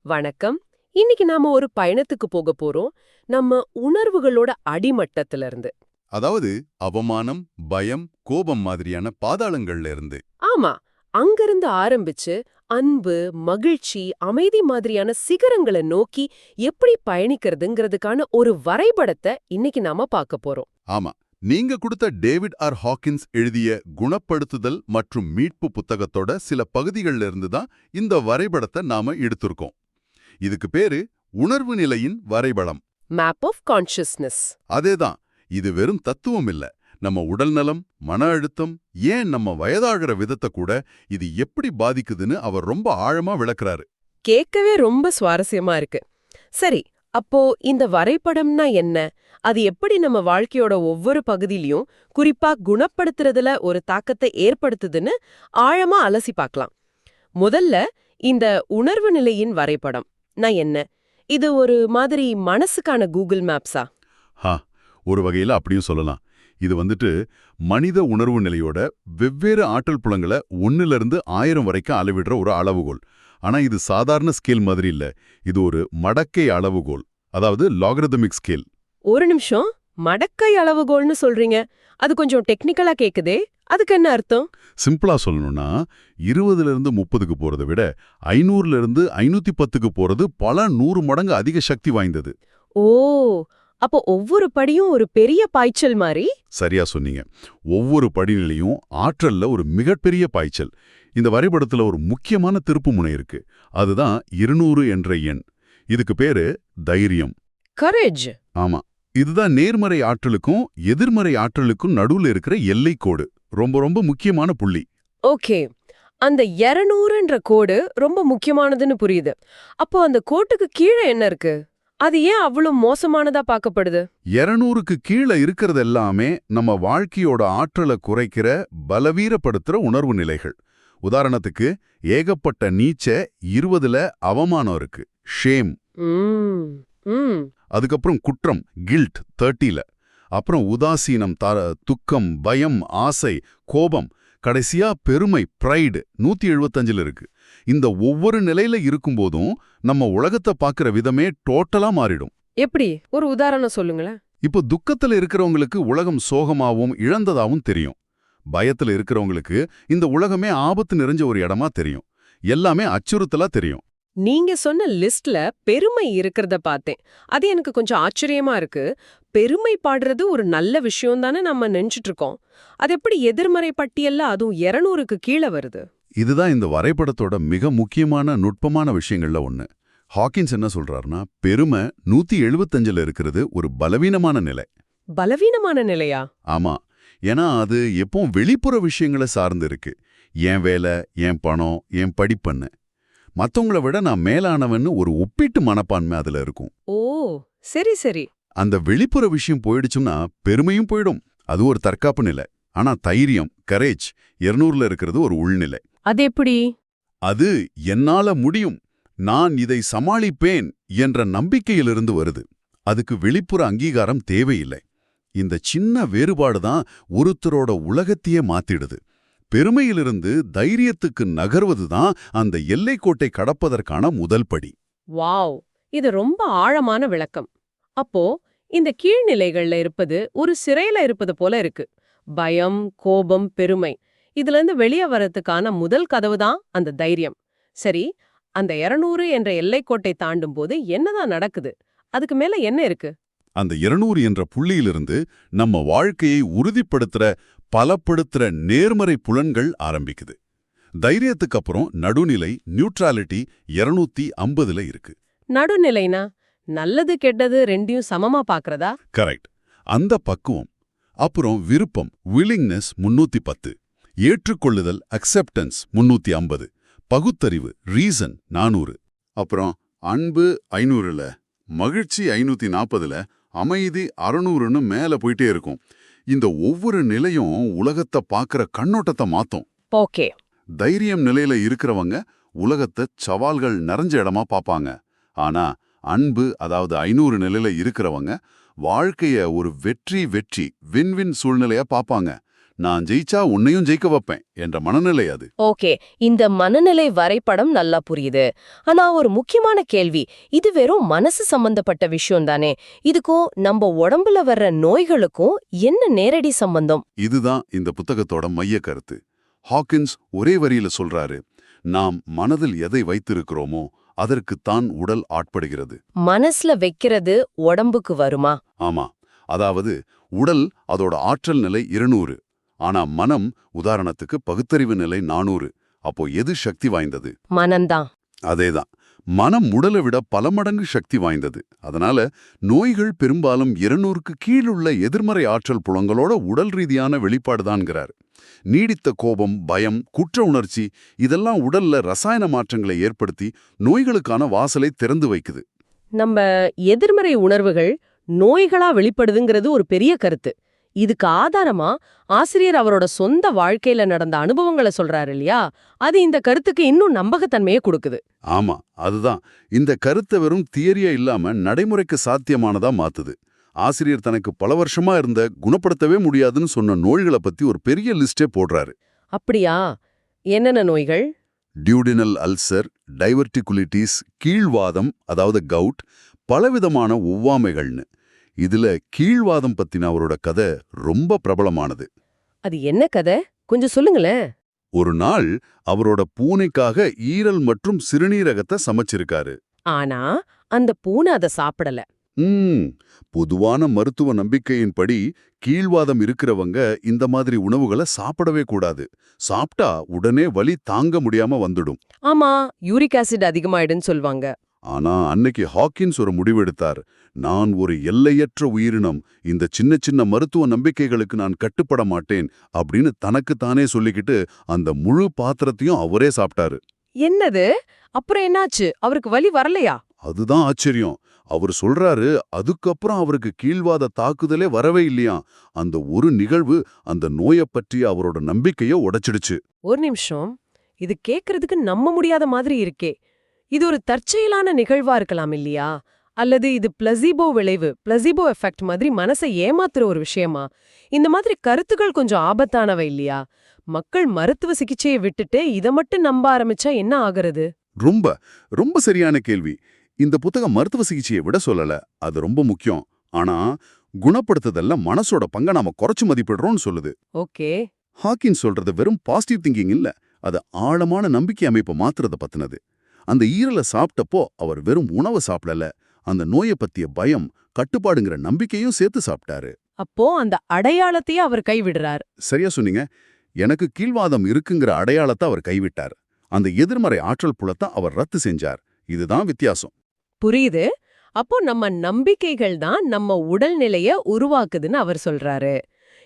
வணக்கம். இன்னைக்கு நாம ஒரு பயணத்துக்கு போக போறோம். நம்ம உணர்வுகளோட அடிமட்டத்துல இருந்து. அதாவது அவமானம், பயம், கோபம் மாதிரியான பாதாளங்கள்ல இருந்து. ஆமா, அங்கிருந்து ஆரம்பிச்சு அன்பு, மகிழ்ச்சி, அமைதி மாதிரியான சிகரங்களை நோக்கி எப்படி பயணிக்கிறதுங்கிறதுக்கான ஒரு வரைபடத்தை இன்னைக்கு நாம பார்க்க போறோம். ஆமா, நீங்க கொடுத்த டேவிட் ஆர் ஹாக்கின்ஸ் எழுதிய குணப்படுத்துதல் மற்றும் மீட்பு புத்தகத்தோட சில பகுதிகள்ல இருந்து தான் இந்த வரைபடத்தை நாம எடுத்திருக்கோம். இதுக்கு பேரு உணர்வு நிலையின் வரைபடம். Map of consciousness. அதேதான். இது வெறும் தத்துவம் இல்ல. நம்ம உடல்நலம், மன அழுத்தம், ஏன் நம்ம வயதாகிற விதத்தை கூட இது எப்படி பாதிக்குதுன்னு அவர் ரொம்ப ஆழமா விளக்குறாரு. கேட்கவே ரொம்ப சுவாரஸ்யமா இருக்கு. சரி, அப்போ இந்த வரைபடம்னா என்ன? அது எப்படி நம்ம வாழ்க்கையோட ஒவ்வொரு பகுதியிலயும், குறிப்பா குணப்படுத்துறதுல ஒரு தாக்கத்தை ஏற்படுத்துதுன்னு ஆழமா அலசி பார்க்கலாம். முதல்ல இந்த உணர்வு நிலையின் வரைபடம் நான் என்ன? இது ஒரு மாதிரி மனசுக்கான கூகுள் மேப்ஸா? ஒரு வகையில அப்படியும் சொல்லலாம். இது மனித உணர்வு நிலையோட வெவ்வேறு ஆற்றல் புலங்களை 1லிருந்து 1000 வரைக்கும் அளவிடுற ஒரு அளவுகோல். ஆனா இது சாதாரண ஸ்கேல் மாதிரி இல்ல. இது ஒரு மடக்கை அளவுகோல், அதாவது லாகரிதமிக் ஸ்கேல். ஒரு நிமிஷம், மடக்கை அளவுகோல்னு சொல்றீங்க? அது கொஞ்சம் டெக்னிக்கலா கேக்குதே, அதுக்கு என்ன அர்த்தம்? சிம்பிளா சொல்லணும்னா 20லிருந்து 30க்கு போறதை விட 500லிருந்து 510க்கு போறது பல 100 மடங்கு அதிக சக்தி வாய்ந்தது. ஓ, அப்போ ஒவ்வொரு படியும் ஒரு பெரிய பாய்ச்சல் மாதிரி? சரியா சொன்னீங்க. ஒவ்வொரு படிநிலையும் ஆற்றல்ல ஒரு மிகப்பெரிய பாய்ச்சல். இந்த வரைபடத்துல ஒரு முக்கியமான திருப்புமுனை இருக்கு. அதுதான் 200 என்ற எண். இதுக்கு பேரு தைரியம். கரேஜ். ஆமா, இதுதான் நேர்மறை ஆற்றலுக்கும் எதிர்மறை ஆற்றலுக்கும் நடுவுல இருக்கிற எல்லைக்கோடு. ரொம்ப ரொம்ப முக்கியமான புள்ளி. ஓகே, அந்த 200ன்ற கோடு ரொம்ப முக்கியமானதுன்னு புரியுது. அப்போ அந்த கோட்டுக்கு கீழே என்ன இருக்கு? அது ஏன் அவ்வளவு மோசமானதா பார்க்கப்படுது? 200க்கு கீழே இருக்கிறது எல்லாமே நம்ம வாழ்க்கையோட ஆற்றலை குறைக்கிற, பலவீனப்படுத்துற உணர்வு நிலைகள். உதாரணத்துக்கு, ஏகப்பட்ட நீச்ச 20ல அவமானம் இருக்கு, ஷேம். அதுக்கப்புறம் குற்றம், கில்ட் 30ல. அப்புறம் உதாசீனம், துக்கம், பயம், ஆசை, கோபம், கடைசியா பெருமை, பிரைடு 175ல இருக்கு. இந்த ஒவ்வொரு நிலையில இருக்கும்போதும் நம்ம உலகத்தை பார்க்கிற விதமே டோட்டலா மாறிடும். எப்படி? ஒரு உதாரணம் சொல்லுங்களேன். இப்போ துக்கத்துல இருக்கிறவங்களுக்கு உலகம் சோகமாவும் இழந்ததாவும் தெரியும். பயத்துல இருக்கிறவங்களுக்கு இந்த உலகமே ஆபத்து நிறைஞ்ச ஒரு இடமா தெரியும். எல்லாமே அச்சுறுத்தலா தெரியும். நீங்க சொன்ன லிஸ்ட்ல பெருமை இருக்கிறத பார்த்தேன். அது எனக்கு கொஞ்சம் ஆச்சரியமா இருக்கு. பெருமை பாடுறது ஒரு நல்ல விஷயம் தானே நம்ம நினைச்சிட்டு இருக்கோம். அது எப்படி எதிர்மறை பட்டியல்ல அதுவும் 200க்கு கீழே வருது? இதுதான் இந்த வரைபடத்தோட மிக முக்கியமான நுட்பமான விஷயங்கள்ல ஒண்ணு. ஹாக்கின்ஸ் என்ன சொல்றாருன்னா, பெருமை 175ல இருக்கிறது ஒரு பலவீனமான நிலை. பலவீனமான நிலையா? ஆமா, ஏன்னா அது எப்பவும் வெளிப்புற விஷயங்களை சார்ந்து இருக்கு. என் வேலை, என் பணம், என் படிப்புன்னு. மத்தவங்கள விட நான் மேலானவன்னு ஒரு ஒப்பீட்டு மனப்பான்மை அதுல இருக்கும். ஓ, சரி சரி. அந்த வெளிப்புற விஷயம் போயிடுச்சுன்னா பெருமையும் போயிடும். அது ஒரு தற்காப்பு நிலை. ஆனா தைரியம், கரேஜ் 200ல இருக்கிறது ஒரு உள்நிலை. அது எப்படி? அது என்னால முடியும், நான் இதை சமாளிப்பேன் என்ற நம்பிக்கையிலிருந்து வருது. அதுக்கு வெளிப்புற அங்கீகாரம் தேவையில்லை. இந்த சின்ன வேறுபாடுதான் ஒருத்தரோட உலகத்தையே மாத்திடுது. பெருமையிலிருந்து தைரியத்துக்கு நகர்வதுதான் அந்த எல்லைக்கோட்டை கடப்பதற்கான முதல் படி. வாவ், இது ரொம்ப ஆழமான விளக்கம். அப்போ இந்த கீழ்நிலைகள்ல இருப்பது ஒரு சிறையில இருப்பது போல இருக்கு. பயம், கோபம், பெருமை, இதுல இருந்து வெளியே வரதுக்கான முதல் கதவு தான் அந்த தைரியம். சரி, அந்த 200 என்ற எல்லைக்கோட்டை தாண்டும் போது என்னதான் நடக்குது? அதுக்கு மேல என்ன இருக்கு? அந்த 200 என்ற புள்ளியிலிருந்து நம்ம வாழ்க்கையை உறுதிப்படுத்துற, பலப்படுத்துற நேர்மறை புலன்கள் ஆரம்பிக்குது. தைரியத்துக்கு அப்புறம் நடுநிலை, நியூட்ராலிட்டி 250ல இருக்கு. நடுநிலைனா நல்லது கெட்டது ரெண்டையும் சமமா பாக்குறதா? கரெக்ட். அந்த பக்குவம். அப்புறம் விருப்பம், வில்லிங்னஸ் 310, ஏற்றுக்கொள்ளுதல், அக்செப்டன்ஸ் 350, பகுத்தறிவு, ரீசன் 400, அப்புறம் அன்பு 500ல, மகிழ்ச்சி 540ல, அமைதி 600ன்னு மேல போயிட்டே இருக்கும். இந்த ஒவ்வொரு நிலையும் உலகத்தை பார்க்கிற கண்ணோட்டத்தை மாத்தும். ஓகே. தைரியம் நிலையில இருக்கிறவங்க உலகத்தை சவால்கள் நிறைஞ்ச இடமா பார்ப்பாங்க. ஆனா அன்பு, அதாவது 500 நிலையில இருக்கிறவங்க வாழ்க்கைய ஒரு வெற்றி வின் வின் சூழ்நிலையா பார்ப்பாங்க. நான் ஜெயிச்சா உன்னையும் ஜெயிக்க வைப்பேன் என்ற மனநிலை அது. ஓகே, இந்த மனநிலை வரைபடம் நல்லா புரியுது. ஆனா ஒரு முக்கியமான கேள்வி, இது வெறும் மனசு சம்பந்தப்பட்ட விஷயம் தானே? இதுக்கும் நம்ம உடம்புல வர்ற நோய்களுக்கும் என்ன நேரடி சம்பந்தம்? இதுதான் இந்த புத்தகத்தோட மைய கருத்து. ஹாக்கின்ஸ் ஒரே வரியில சொல்றாரு, நாம் மனதில் எதை வைத்திருக்கிறோமோ அதற்குத்தான் உடல் ஆட்படுகிறது. மனசுல வைக்கிறது உடம்புக்கு வருமா? ஆமா, அதாவது உடல் அதோட ஆற்றல் நிலை 200, ஆனா மனம் உதாரணத்துக்கு பகுத்தறிவு நிலை 400. அப்போ எது சக்தி வாய்ந்தது? மனம்தான். அதேதான், மனம் உடலை விட பல மடங்கு சக்தி வாய்ந்தது. அதனால நோய்கள் பெரும்பாலும் 200க்கு கீழுள்ள எதிர்மறை ஆற்றல் புலங்களோட உடல் ரீதியான வெளிப்பாடுதான்கிறார். நீடித்த கோபம், பயம், குற்ற உணர்ச்சி இதெல்லாம் உடல்ல ரசாயன மாற்றங்களை ஏற்படுத்தி நோய்களுக்கான வாசலை திறந்து வைக்குது. நம்ம எதிர்மறை உணர்வுகள் நோய்களா வெளிப்படுதுங்கிறது ஒரு பெரிய கருத்து. இதுக்கு ஆதாரமா ஆசிரியர் அவரோட சொந்த வாழ்க்கையில நடந்த அனுபவங்களை சொல்றாரு இல்லையா? அது இந்த கருத்துக்கு இன்னும் நம்பகத்தன்மையை கொடுக்குது. ஆமா, அதுதான் இந்த கருத்தை வெறும் தியரியா இல்லாம நடைமுறைக்கு சாத்தியமானதா மாத்துது. ஆசிரியர் தனக்கு பல வருஷமா இருந்த குணப்படுத்தவே முடியாதுன்னு சொன்ன நோய்களை பத்தி ஒரு பெரிய லிஸ்டே போடுறாரு. அப்படியா? என்னென்ன நோய்கள்? டியூடினல் அல்சர், டைவர்டிகுலிட்டிஸ், கீழ்வாதம் அதாவது கவுட், பலவிதமான ஒவ்வாமைகள்னு. இதுல கீழ்வாதம் பத்தின அவரோட கதை ரொம்ப பிரபலமானது. அது என்ன கதை? கொஞ்சம் சொல்லுங்களேன். ஒரு நாள் அவரோட பூனைக்காக ஈரல் மற்றும் சிறுநீரகத்தை சமைச்சிருக்காரு. ஆனா அந்த பூனை அதை சாப்பிடல. பொதுவான மருத்துவ நம்பிக்கையின்படி கீழ்வாதம் இருக்கிறவங்க இந்த மாதிரி உணவுகளை சாப்பிடவே கூடாது. சாப்பிட்டா உடனே வலி தாங்க முடியாம வந்துடும். ஆமா, யூரிக் ஆசிட் அதிகமாயிடுன்னு சொல்வாங்க. ஆனா அன்னைக்கு ஹாக்கின்ஸ் ஒரு முடிவெடுத்தார். நான் ஒரு எல்லையற்ற உயிரினம், இந்த சின்ன சின்ன மருத்துவ நம்பிக்கைகளுக்கு நான் கட்டுப்பட மாட்டேன் அப்படின்னு தனக்குத்தானே சொல்லிக்கிட்டு அந்த முழு பாத்திரத்தையும் அவரே சாப்பிட்டாரு. என்னது? அப்புறம் என்னாச்சு? அவருக்கு வலி வரலையா? அதுதான் ஆச்சரியம். அவர் சொல்றாரு, அதுக்கப்புறம் அவருக்கு கீழ்வாத தாக்குதலே வரவே இல்லையா. அந்த ஒரு நிகழ்வு அந்த நோயை பற்றிய அவரோட நம்பிக்கைய உடைச்சிடுச்சு. ஒரு நிமிஷம், இது கேக்குறதுக்கு நம்ப முடியாத மாதிரி இருக்கே. இது ஒரு தற்செயலான நிகழ்வா இருக்கலாம் இல்லையா? அல்லது இது பிளசிபோ விளைவு, பிளசிபோ எஃபெக்ட் மாதிரி மனசை ஏமாத்துற ஒரு விஷயமா? இந்த மாதிரி கருத்துக்கள் கொஞ்சம் ஆபத்தானவை இல்லையா? மக்கள் மருத்துவ சிகிச்சையை விட்டுட்டு இதை மட்டும் நம்ப ஆரம்பிச்சா என்ன ஆகிறது? ரொம்ப ரொம்ப சரியான கேள்வி. இந்த புத்தகம் மருத்துவ சிகிச்சையை விட சொல்லல, அது ரொம்ப முக்கியம். ஆனா குணப்படுத்துதல்ல மனசோட பங்கை நாம குறைச்சு மதிப்பிடுறோம்னு சொல்லுது. ஓகே. ஹாக்கின்ஸ் சொல்றது வெறும் பாசிட்டிவ் திங்கிங் இல்ல, அது ஆழமான நம்பிக்கை அமைப்பை மாத்துறத பத்தினது. அந்த ஈரலை சாப்பிட்டப்போ அவர் வெறும் உணவை சாப்பிடல, அந்த நோயை பத்திய பயம், கட்டுப்பாடுங்கிற நம்பிக்கையும் சேர்த்து சாப்பிட்டாரு. அப்போ அந்த அடையாளத்தையே அவர் கைவிடுறார். சரியா சொன்னீங்க. எனக்கு கீழ்வாதம் இருக்குங்கிற அடையாளத்தை அவர் கைவிட்டார். அந்த எதிர்மறை ஆற்றல் புலத்தை அவர் ரத்து செஞ்சார். இதுதான் வித்தியாசம். புரியுது. அப்போ நம்ம நம்பிக்கைகள் தான் நம்ம உடல்நிலைய உருவாக்குதுன்னு அவர் சொல்றாரு.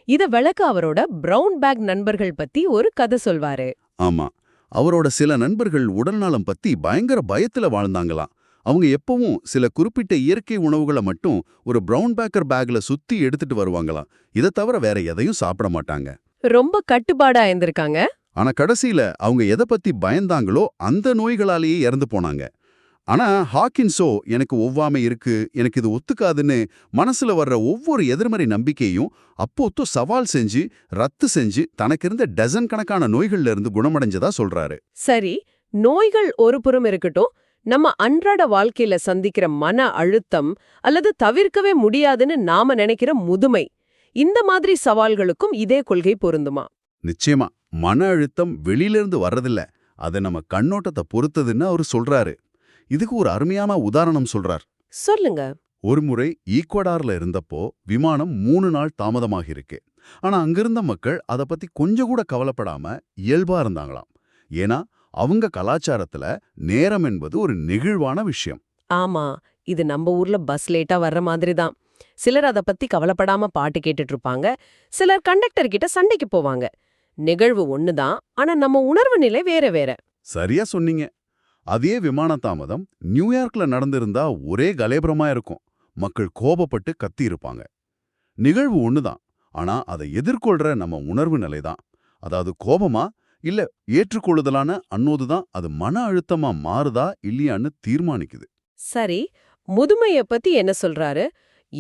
இத விளக்க அவரோட பிரவுன் பேக் நண்பர்கள் பத்தி ஒரு கதை சொல்வாரு. ஆமா, அவரோட சில நண்பர்கள் உடல்நலம் பத்தி பயங்கர பயத்துல வாழ்ந்தாங்களாம். அவங்க எப்பவும் சில குறிப்பிட்ட இயற்கை உணவுகளை மட்டும் ஒரு பிரவுன் பேக்கர் பேக்ல சுத்தி எடுத்துட்டு வருவாங்களாம். இதை தவிர வேற எதையும் சாப்பிட மாட்டாங்க. ரொம்ப கட்டுப்பாடா இருந்திருக்காங்க. ஆனா கடைசியில அவங்க எதை பத்தி பயந்தாங்களோ அந்த நோய்களாலேயே இறந்து போனாங்க. ஆனா ஹாக்கின்ஸோ எனக்கு ஒவ்வாமை இருக்கு, எனக்கு இது ஒத்துக்காதுன்னு மனசுல வர்ற ஒவ்வொரு எதிர்மறை நம்பிக்கையும் அப்போத்தோ சவால் செஞ்சு ரத்து செஞ்சு தனக்கு இருந்த டசன் கணக்கான நோய்கள்ல இருந்து குணமடைஞ்சதா சொல்றாரு. சரி, நோய்கள் ஒரு புறம் இருக்கட்டும், நம்ம அன்றாட வாழ்க்கையில சந்திக்கிற மன அழுத்தம் அல்லது தவிர்க்கவே முடியாதுன்னு நாம நினைக்கிற முதுமை, இந்த மாதிரி சவால்களுக்கும் இதே கொள்கை பொருந்துமா? நிச்சயமா, மன அழுத்தம் வெளியிலிருந்து வர்றதில்ல, அதை நம்ம கண்ணோட்டத்தை பொறுத்ததுன்னு அவர் சொல்றாரு. இதுக்கு ஒரு அருமையான உதாரணம் சொல்றார். சொல்லுங்க. ஒருமுறை ஈக்வடார்ல இருந்தப்போ விமானம் 3 நாள் தாமதமாகி இருக்கு. ஆனா அங்கிருந்த மக்கள் அதை பத்தி கொஞ்சம் கூட கவலைப்படாம இயல்பா இருந்தாங்களாம். ஏன்னா அவங்க கலாச்சாரத்துல நேரம் என்பது ஒரு நெகிழ்வான விஷயம். ஆமா, இது நம்ம ஊர்ல பஸ் லேட்டா வர்ற மாதிரி தான். சிலர் அத பத்தி கவலைப்படாம பாட்டு கேட்டுட்டு இருப்பாங்க, சிலர் கண்டக்டர் கிட்ட சண்டைக்கு போவாங்க. நிகழ்வு ஒண்ணுதான், ஆனா நம்ம உணர்வு நிலை வேற வேற. சரியா சொன்னீங்க. அதே விமான தாமதம் நியூயார்க்ல நடந்திருந்தா ஒரே கலேபரமா இருக்கும். மக்கள் கோபப்பட்டு கத்தி இருப்பாங்க. நிகழ்வு ஒண்ணுதான், ஆனா அதை எதிர்கொள்ற நம்ம உணர்வு நிலைதான், அதாவது கோபமா இல்ல ஏற்றுக்கொள்ளுதலான அன்னோதுதான் அது மன அழுத்தமா மாறுதா இல்லையான்னு தீர்மானிக்குது. சரி, முதுமைய பத்தி என்ன சொல்றாரு?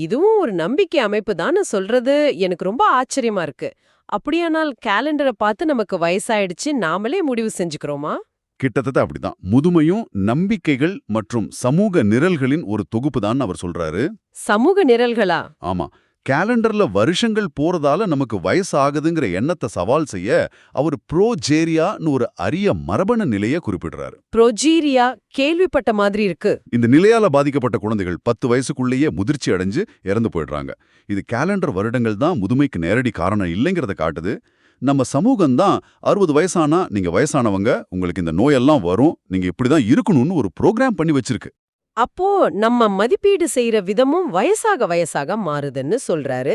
இதுவும் ஒரு நம்பிக்கை அமைப்பு தான் சொல்றது எனக்கு ரொம்ப ஆச்சரியமா இருக்கு. அப்படியானால் கேலண்டரை பார்த்து நமக்கு வயசாயிடுச்சு நாமளே முடிவு செஞ்சுக்கிறோமா? கிட்டத்தட்ட அப்படிதான். முதுமையும் நம்பிக்கைகள் மற்றும் சமூக நிரல்களின் ஒரு தொகுப்பு தான் அவர் சொல்றாரு. சமூக நிரல்களா? ஆமா. கேலண்டர்ல வருஷங்கள் போறதால நமக்கு வயசு ஆகுதுங்கிற எண்ணத்தை சவால் செய்ய அவர் ப்ரோஜேரியான்னு ஒரு அரிய மரபணு நிலையை குறிப்பிடுறாரு. புரோஜீரியா கேள்விப்பட்ட மாதிரி இருக்கு. இந்த நிலையால பாதிக்கப்பட்ட குழந்தைகள் 10 வயசுக்குள்ளேயே முதிர்ச்சி அடைஞ்சு இறந்து போயிடுறாங்க. இது கேலண்டர் வருடங்கள் தான் முதுமைக்கு நேரடி காரணம் இல்லைங்கிறத காட்டுது. நம்ம சமூகம் தான் 60 வயசானா நீங்க வயசானவங்க, உங்களுக்கு இந்த நோயெல்லாம் வரும், நீங்க இப்படிதான் இருக்கணும்னு ஒரு ப்ரோக்ராம் பண்ணி வச்சிருக்கு. அப்போ நம்ம மதிப்பீடு செய்யற விதமும் வயசாக வயசாக மாறுதுன்னு சொல்றாரு.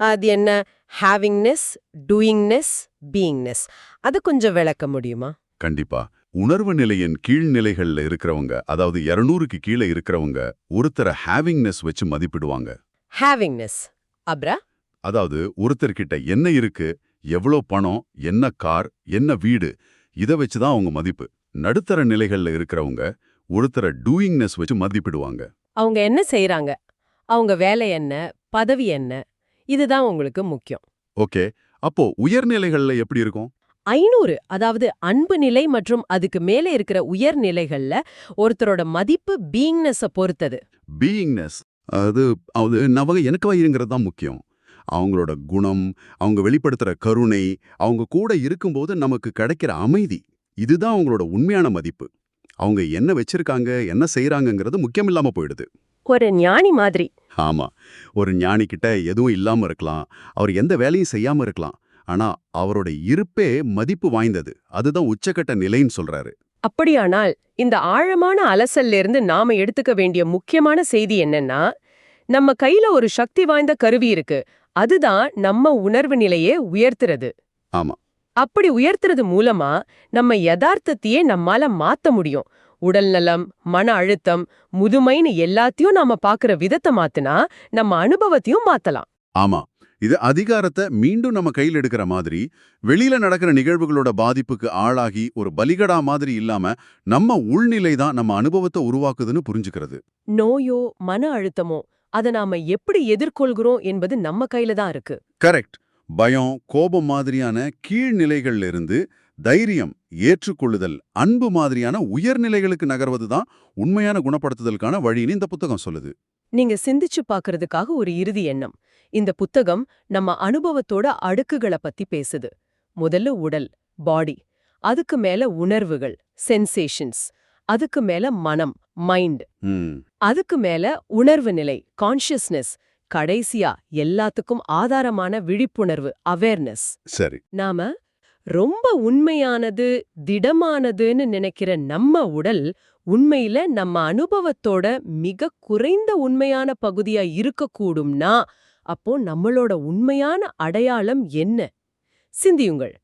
அது என்ன? ஹேவிங்னஸ், டூயிங்னஸ், பீயிங்னஸ். அது கொஞ்சம் விளக்க முடியுமா? கண்டிப்பா. உணர்வு நிலையின் கீழ்நிலைகள்ல இருக்கிறவங்க, அதாவது 200க்கு கீழே இருக்கிறவங்க ஒருத்தரை ஹேவிங்னஸ் வச்சு மதிப்பிடுவாங்க. ஹேவிங்னஸ் அப்ரா? அதாவது ஒருத்தர்கிட்ட என்ன இருக்கு, எவ்வளோ பணம், என்ன கார், என்ன வீடு, இதை வச்சு தான் அவங்க மதிப்பு. நடுத்தர நிலைகள்ல இருக்கிறவங்க ஒருத்தரை டூயிங்னஸ் வச்சு மதிப்பிடுவாங்க. அவங்க என்ன செய்றாங்க, அவங்க வேலை என்ன, பதவி என்ன, இதுதான் உங்களுக்கு முக்கியம். ஓகே, அப்போ உயர்நிலைகள்ல எப்படி இருக்கும்? 500, அதாவது அன்பு நிலை மற்றும் அதுக்கு மேலே இருக்கிற உயர்நிலைகள்ல ஒருத்தரோட மதிப்பு பீயிங்னஸ பொறுத்தது. பீயிங்னஸ் அது அது நவக எனக்கவா இருங்கிறது தான் முக்கியம். அவங்களோட குணம், அவங்க வெளிப்படுத்துற கருணை, அவங்க கூட இருக்கும்போது நமக்கு கிடைக்கிற அமைதி, இதுதான் அவங்களோட உண்மையான மதிப்பு. அவங்க என்ன வச்சிருக்காங்க, என்ன செய்றாங்கங்கிறது முக்கியம் இல்லாம போயிடுது. ஒரு ஞானி மாதிரி. ஆமா, ஒரு ஞானி கிட்ட எதுவும் இல்லாம இருக்கலாம், அவர் எந்த வேலையும் செய்யாம இருக்கலாம். ஆனா அவரோட இருப்பே மதிப்பு வாய்ந்தது. அதுதான் உச்சக்கட்ட நிலைன்னு சொல்றாரு. அப்படியானால் இந்த ஆழமான அலசல்ல இருந்து நாம எடுத்துக்க வேண்டிய முக்கியமான செய்தி என்னன்னா, நம்ம கையில ஒரு சக்தி வாய்ந்த கருவி இருக்கு. அதுதான் நம்ம உணர்வு நிலையை உயர்த்துறது. ஆமா. அப்படி உயர்த்துறது மூலமா நம்ம யதார்த்தத்தையே நம்மால மாத்த முடியும். உடல் நலம், மன அழுத்தம், முதுமைன்னு எல்லாத்தையும் நாம பாக்குற விதத்தை மாத்துனா நம்ம அனுபவத்தையும் மாத்தலாம். ஆமா, இது அதிகாரத்தை மீண்டும் நம்ம கையில் எடுக்கிற மாதிரி, வெளியில நடக்கிற நிகழ்வுகளோட பாதிப்புக்கு ஆளாகி ஒரு பலிகடா மாதிரி இல்லாம நம்ம உள்நிலை தான் நம்ம அனுபவத்தை உருவாக்குதுன்னு புரிஞ்சுக்கிறது. நோயோ மன அழுத்தமோ அதை நாம எப்படி எதிர்கொள்கிறோம் என்பது நம்ம கையில தான் இருக்கு. கரெக்ட். பயம், கோபம் மாதிரியான கீழ்நிலைகள்ல இருந்து தைரியம், ஏற்றுக்கொள்ளுதல், அன்பு மாதிரியான உயர்நிலைகளுக்கு நகர்வது தான் உண்மையான குணப்படுத்துதலுக்கான வழின்னு இந்த புத்தகம் சொல்லுது. நீங்க சிந்திச்சு பார்க்கறதுக்காக ஒரு இறுதி எண்ணம். இந்த புத்தகம் நம்ம அனுபவத்தோட அடுக்குகளை பத்தி பேசுது. முதல்ல உடல், பாடி. அதுக்கு மேல உணர்வுகள், சென்சேஷன்ஸ். அதுக்கு மேல மனம், மைண்ட். அதுக்கு மேல உணர்வு நிலை, கான்ஷியஸ்னஸ். கடைசியா எல்லாத்துக்கும் ஆதாரமான விழிப்புணர்வு, அவேர்னஸ். சரி. நாம ரொம்ப உண்மையானது, திடமானதுன்னு நினைக்கிற நம்ம உடல் உண்மையில நம்ம அனுபவத்தோட மிக குறைந்த உண்மையான பகுதியா இருக்கக்கூடும்னா, அப்போ நம்மளோட உண்மையான அடையாளம் என்ன? சிந்தியுங்கள்.